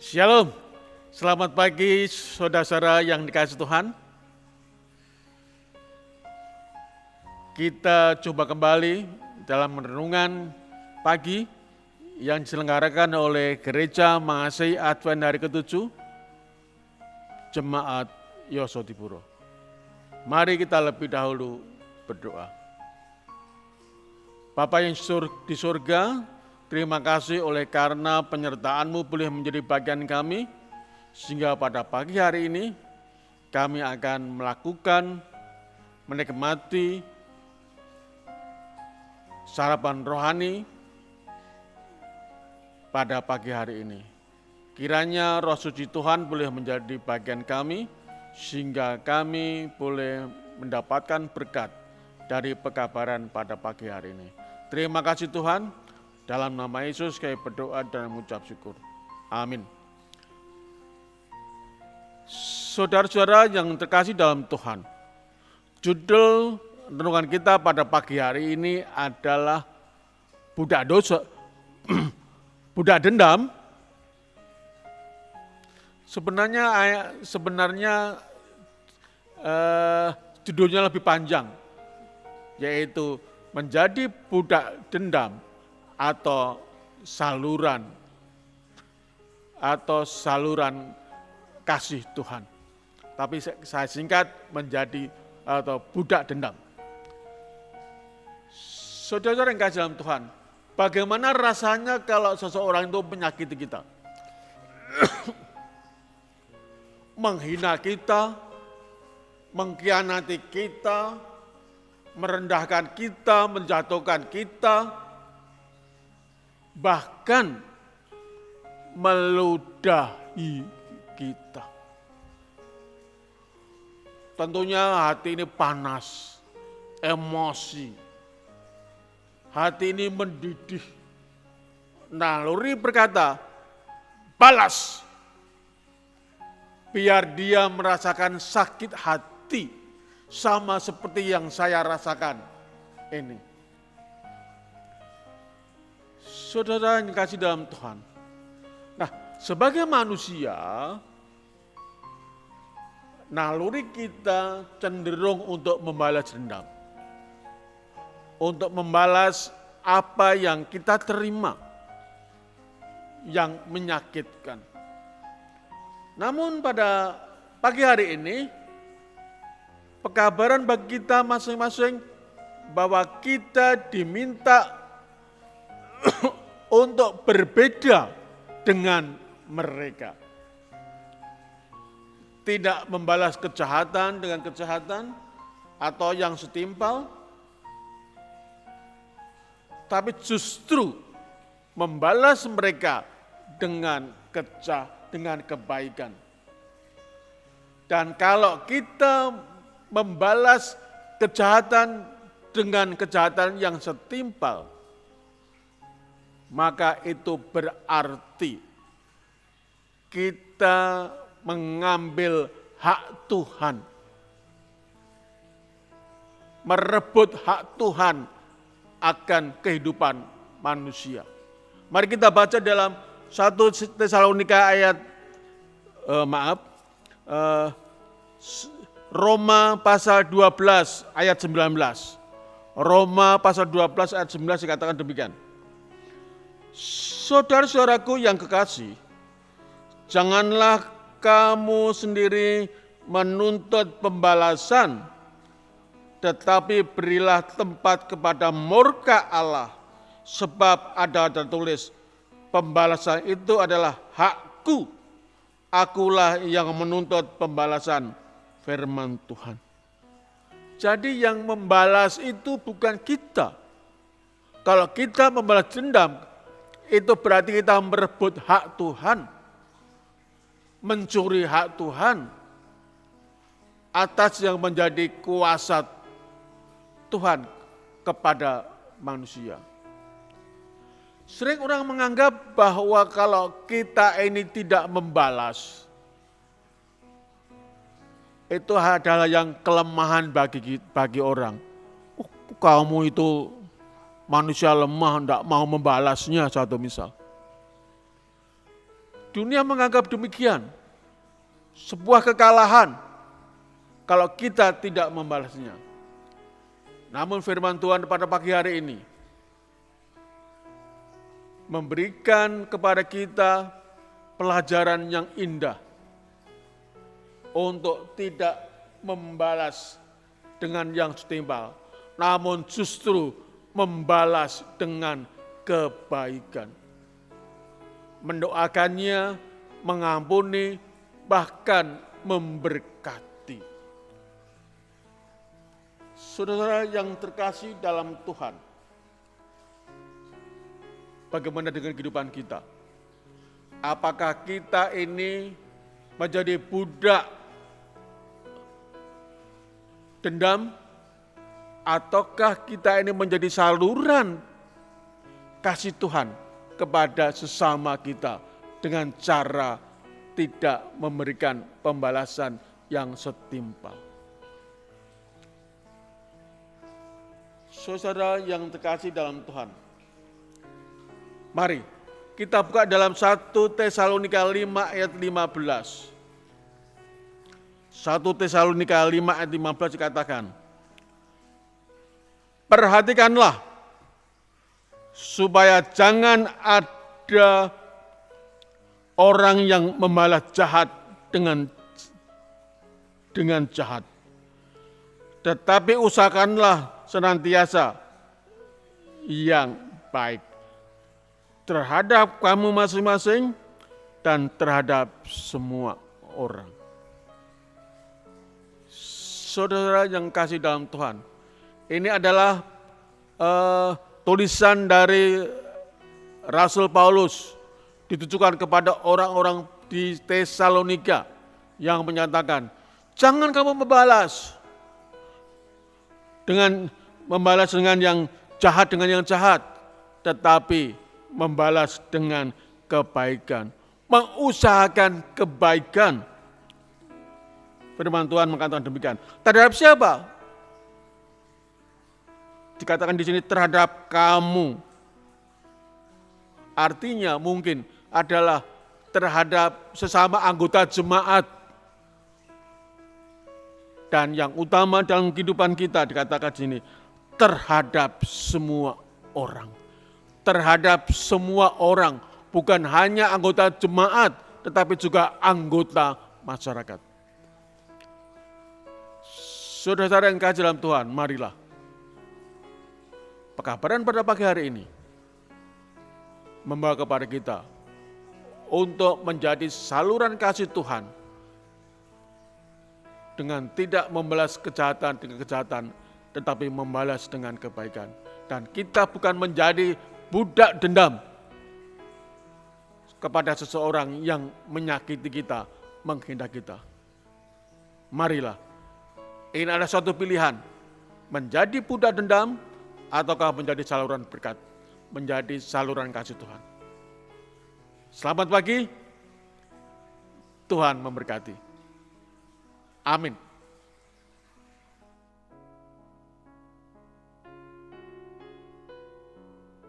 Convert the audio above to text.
Shalom, selamat pagi saudara-saudara yang dikasihi Tuhan. Kita coba kembali dalam renungan pagi yang diselenggarakan oleh Gereja Mengasihi Advent hari ke-7, Jemaat Yosodipuro. Mari kita lebih dahulu berdoa. Bapa yang di surga, terima kasih oleh karena penyertaan-Mu boleh menjadi bagian kami, sehingga pada pagi hari ini kami akan menikmati sarapan rohani pada pagi hari ini. Kiranya Roh Suci Tuhan boleh menjadi bagian kami, sehingga kami boleh mendapatkan berkat dari pekabaran pada pagi hari ini. Terima kasih Tuhan. Dalam nama Yesus kami berdoa dan mengucap syukur. Amin. Saudara-saudara yang terkasih dalam Tuhan, judul renungan kita pada pagi hari ini adalah budak dosa, budak dendam. Sebenarnya judulnya lebih panjang, yaitu menjadi budak dendam atau saluran kasih Tuhan. Tapi saya singkat menjadi atau budak dendam. Saudara-saudara yang kasih dalam Tuhan, bagaimana rasanya kalau seseorang itu menyakiti kita? Menghina kita, mengkhianati kita, merendahkan kita, menjatuhkan kita, bahkan meludahi kita. Tentunya hati ini panas, emosi, hati ini mendidih. Naluri berkata, balas, biar dia merasakan sakit hati sama seperti yang saya rasakan ini. Saudara yang kasih dalam Tuhan. Nah, sebagai manusia, naluri kita cenderung untuk membalas dendam. Untuk membalas apa yang kita terima, yang menyakitkan. Namun pada pagi hari ini, pekabaran bagi kita masing-masing bahwa kita diminta untuk berbeda dengan mereka. Tidak membalas kejahatan dengan kejahatan atau yang setimpal, tapi justru membalas mereka dengan kebaikan. Dan kalau kita membalas kejahatan dengan kejahatan yang setimpal, maka itu berarti kita mengambil hak Tuhan, merebut hak Tuhan akan kehidupan manusia. Mari kita baca dalam 1 Tesalonika Roma pasal 12 ayat 19. Roma pasal 12 ayat 19 dikatakan demikian. Saudara-saudaraku yang kekasih, janganlah kamu sendiri menuntut pembalasan, tetapi berilah tempat kepada murka Allah, sebab ada tertulis, pembalasan itu adalah hakku, akulah yang menuntut pembalasan, firman Tuhan. Jadi yang membalas itu bukan kita. Kalau kita membalas dendam, itu berarti kita merebut hak Tuhan, mencuri hak Tuhan atas yang menjadi kuasa Tuhan kepada manusia. Sering orang menganggap bahwa kalau kita ini tidak membalas, itu adalah yang kelemahan bagi orang. Kamu itu manusia lemah, tidak mau membalasnya, satu misal. Dunia menganggap demikian, sebuah kekalahan kalau kita tidak membalasnya. Namun firman Tuhan pada pagi hari ini memberikan kepada kita pelajaran yang indah untuk tidak membalas dengan yang setimpal, namun justru membalas dengan kebaikan. Mendoakannya, mengampuni, bahkan memberkati. Saudara yang terkasih dalam Tuhan, bagaimana dengan kehidupan kita? Apakah kita ini menjadi budak dendam? Ataukah kita ini menjadi saluran kasih Tuhan kepada sesama kita dengan cara tidak memberikan pembalasan yang setimpal? Saudara yang terkasih dalam Tuhan, mari kita buka dalam 1 Tesalonika 5 ayat 15. 1 Tesalonika 5 ayat 15 dikatakan, perhatikanlah supaya jangan ada orang yang membalas jahat dengan jahat. Tetapi usahakanlah senantiasa yang baik terhadap kamu masing-masing dan terhadap semua orang. Saudara yang kasih dalam Tuhan, ini adalah tulisan dari Rasul Paulus ditujukan kepada orang-orang di Tesalonika yang menyatakan, jangan kamu membalas dengan yang jahat dengan yang jahat, tetapi membalas dengan kebaikan, mengusahakan kebaikan. Firman Tuhan mengatakan demikian. Terhadap siapa? Dikatakan di sini terhadap kamu. Artinya mungkin adalah terhadap sesama anggota jemaat. Dan yang utama dalam kehidupan kita dikatakan di sini, terhadap semua orang. Terhadap semua orang, bukan hanya anggota jemaat, tetapi juga anggota masyarakat. Saudara-saudara yang kasih dalam Tuhan, marilah pekabaran pada pagi hari ini membawa kepada kita untuk menjadi saluran kasih Tuhan dengan tidak membalas kejahatan dengan kejahatan, tetapi membalas dengan kebaikan. Dan kita bukan menjadi budak dendam kepada seseorang yang menyakiti kita, menghina kita. Marilah, ini adalah suatu pilihan, menjadi budak dendam ataukah menjadi saluran berkat, menjadi saluran kasih Tuhan. Selamat pagi, Tuhan memberkati. Amin.